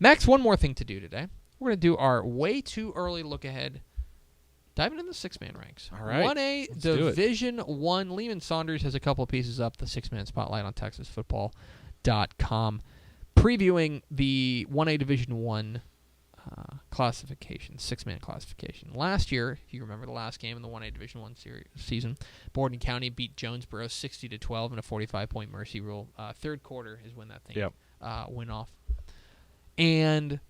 Max, one more thing to do today. We're going to do our way too early look ahead, diving into the six-man ranks. All right. 1A Let's do it. Division 1. Lehman Saunders has a couple of pieces up, the six-man spotlight on TexasFootball.com, previewing the 1A Division 1 classification, six-man classification. Last year, if you remember the last game in the 1A Division 1 season, Borden County beat Jonesboro 60-12 in a 45-point mercy rule. Third quarter is when that thing went off. And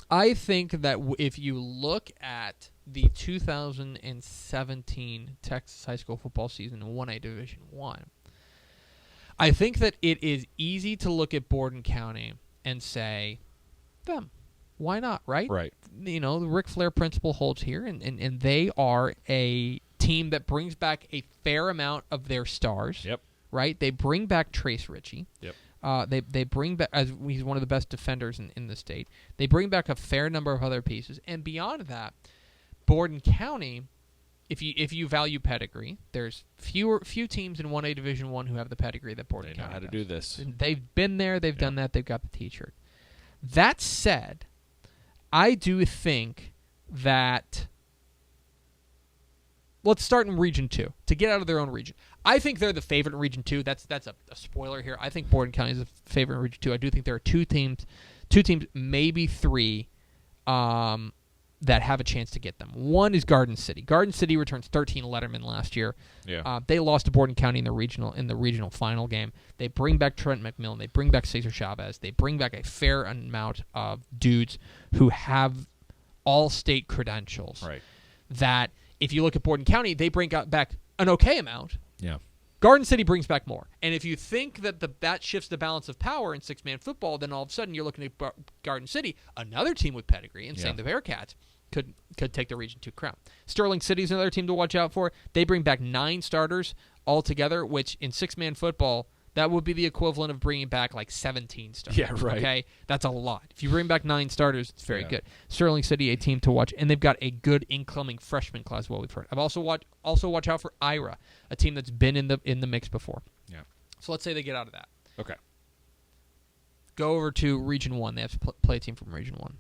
I think that if you look at the 2017 Texas high school football season in 1A Division 1, I think that it is easy to look at Borden County and say, them. Why not, right? Right. The Ric Flair principle holds here, and they are a team that brings back a fair amount of their stars. Yep. Right? They bring back Trace Ritchie. Yep. They bring back, as he's one of the best defenders in the state. They bring back a fair number of other pieces, and beyond that, Borden County, if you value pedigree, there's few teams in 1A Division 1 who have the pedigree that Borden County They know how to does. do this. And they've been there. They've done that. They've got the T-shirt. That said, I do think that let's start in Region 2 to get out of their own region. I think they're the favorite in Region 2. That's a spoiler here. I think Borden County is the favorite in Region 2. I do think there are two teams, maybe three, that have a chance to get them. One is Garden City. Garden City returns 13 Letterman last year. Yeah. They lost to Borden County in the regional final game. They bring back Trent McMillan. They bring back Cesar Chavez. They bring back a fair amount of dudes who have all-state credentials. Right. That if you look at Borden County, they bring back an okay amount. Yeah. Garden City brings back more. And if you think that that shifts the balance of power in six-man football, then all of a sudden you're looking at Garden City, another team with pedigree, and saying the Bearcats could take the Region 2 crown. Sterling City's another team to watch out for. They bring back 9 starters altogether, which in six-man football, that would be the equivalent of bringing back like 17 starters. Yeah, right. Okay? That's a lot. If you bring back 9 starters, it's very good. Sterling City, a team to watch, and they've got a good incoming freshman class, what we've heard. I've also watch out for Ira, a team that's been in the mix before. Yeah. So let's say they get out of that. Okay. Go over to Region 1. They have to play a team from Region 1.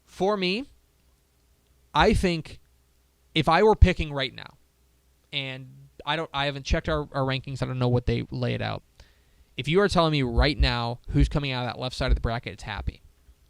For me, I think if I were picking right now, and I haven't checked our rankings, I don't know what they lay it out. If you are telling me right now who's coming out of that left side of the bracket, it's happy.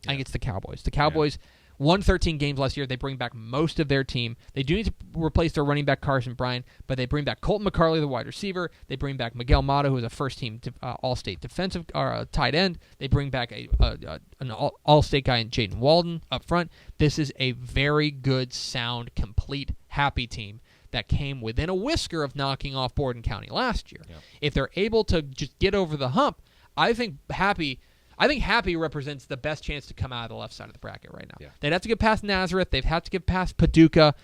I think it's the Cowboys. The Cowboys won 13 games last year. They bring back most of their team. They do need to replace their running back Carson Bryant, but they bring back Colton McCarley, the wide receiver. They bring back Miguel Mata, who is a first-team All-State defensive tight end. They bring back an All-State guy in Jaden Walden up front. This is a very good, sound, complete, happy team that came within a whisker of knocking off Borden County last year. Yeah. If they're able to just get over the hump, I think Happy represents the best chance to come out of the left side of the bracket right now. Yeah. They'd have to get past Nazareth. They'd have to get past Paducah,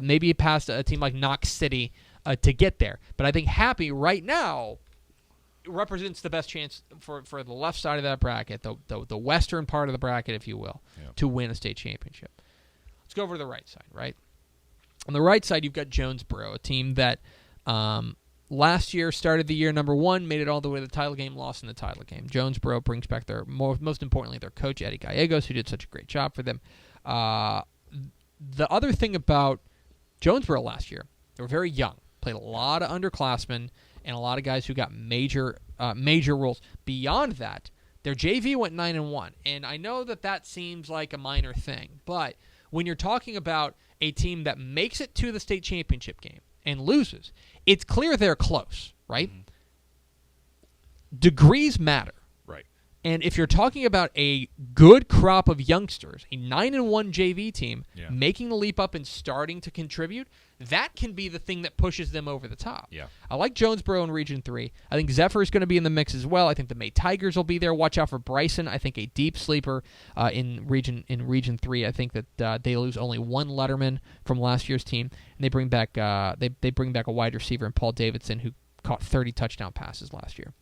maybe past a team like Knox City to get there. But I think Happy right now represents the best chance for the left side of that bracket, the western part of the bracket, if you will, to win a state championship. Let's go over to the right side, right? On the right side, you've got Jonesboro, a team that last year started the year number 1, made it all the way to the title game, lost in the title game. Jonesboro brings back most importantly, their coach, Eddie Gallegos, who did such a great job for them. The other thing about Jonesboro last year, they were very young, played a lot of underclassmen and a lot of guys who got major roles. Beyond that, their JV went 9-1, and I know that seems like a minor thing, but when you're talking about a team that makes it to the state championship game and loses, it's clear they're close, right? Mm-hmm. Degrees matter. Right. And if you're talking about a good crop of youngsters, a 9-1 JV team making the leap up and starting to contribute, that can be the thing that pushes them over the top. Yeah. I like Jonesboro in Region 3. I think Zephyr is going to be in the mix as well. I think the May Tigers will be there. Watch out for Bryson. I think a deep sleeper in Region 3. I think that they lose only one Letterman from last year's team, and they bring back they bring back a wide receiver in Paul Davidson who caught 30 touchdown passes last year.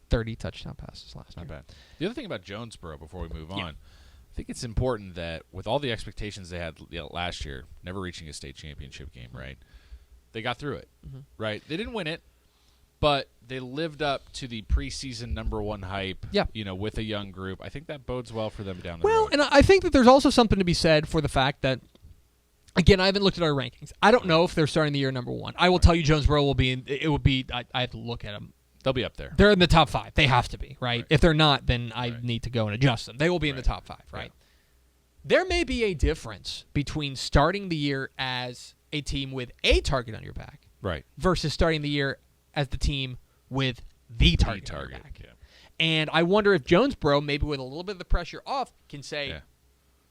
30 touchdown passes last year. Not bad. The other thing about Jonesboro before we move on, I think it's important that with all the expectations they had last year, never reaching a state championship game, right? They got through it, right? They didn't win it, but they lived up to the preseason number one hype. Yeah. With a young group. I think that bodes well for them down the Well, road. and I think that there's also something to be said for the fact that, again, I haven't looked at our rankings. I don't know if they're starting the year number one. I will tell you, Jonesboro will be. I have to look at them. They'll be up there. They're in the top 5. They have to be, right? If they're not, then I need to go and adjust them. They will be in the top 5, right? Yeah. There may be a difference between starting the year as a team with a target on your back, right, versus starting the year as the team with the target on your back. Yeah. And I wonder if Jonesboro, maybe with a little bit of the pressure off, can say,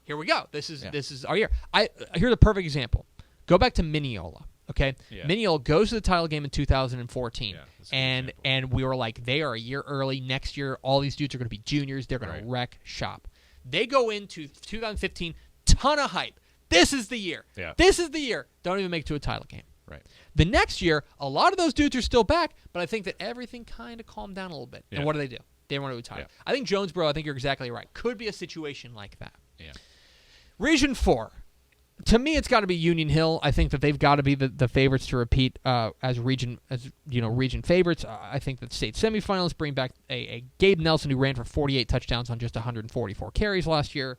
here we go. This is our year. Here's a perfect example. Go back to Mineola. Okay, Mineola goes to the title game in 2014, and we were like, they are a year early. Next year, all these dudes are going to be juniors. They're going to wreck shop. They go into 2015, ton of hype. This is the year. Yeah. This is the year. Don't even make it to a title game. Right. The next year, a lot of those dudes are still back, but I think that everything kind of calmed down a little bit. Yeah. And what do? They want to retire. Yeah. I think Jonesboro, I think you're exactly right, could be a situation like that. Yeah. Region 4. To me, it's got to be Union Hill. I think that they've got to be the favorites to repeat as region favorites. I think that state semifinalists bring back a Gabe Nelson who ran for 48 touchdowns on just 144 carries last year.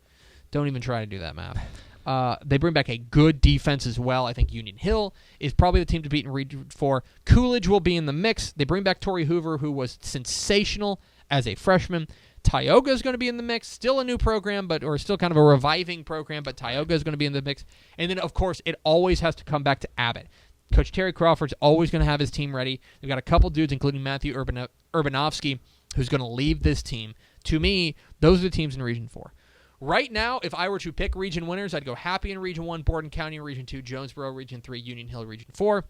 Don't even try to do that math. They bring back a good defense as well. I think Union Hill is probably the team to beat in Region 4. Coolidge will be in the mix. They bring back Torrey Hoover, who was sensational as a freshman. Tioga is going to be in the mix. Still a new program, or still kind of a reviving program, but Tioga is going to be in the mix. And then, of course, it always has to come back to Abbott. Coach Terry Crawford's always going to have his team ready. They've got a couple dudes, including Matthew Urbanovsky, who's going to leave this team. To me, those are the teams in Region 4. Right now, if I were to pick region winners, I'd go Happy in Region 1, Borden County in Region 2, Jonesboro Region 3, Union Hill Region 4.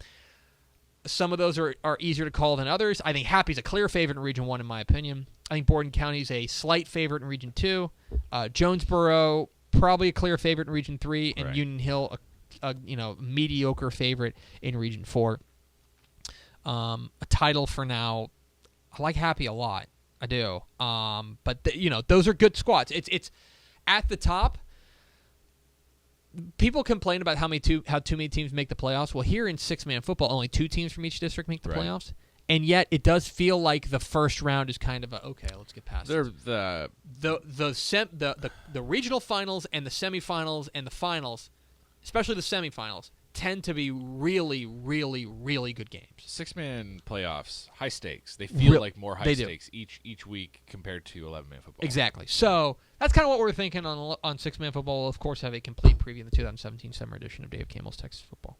Some of those are easier to call than others. I think Happy's a clear favorite in Region 1, in my opinion. I think Borden County's a slight favorite in Region 2. Jonesboro, probably a clear favorite in Region 3. And Union Hill, a mediocre favorite in Region 4. A title for now. I like Happy a lot. I do. But those are good squads. It's at the top. People complain about how too many teams make the playoffs. Well, here in 6-man football, only 2 teams from each district make the playoffs, and yet it does feel like the first round is kind of okay. Let's get past it. The regional finals and the semifinals and the finals, especially the semifinals, tend to be really, really, really good games. 6-man playoffs, high stakes. They feel like more high stakes each week compared to 11-man football. Exactly. So that's kind of what we're thinking on 6-man football. We'll, of course, have a complete preview in the 2017 summer edition of Dave Campbell's Texas Football.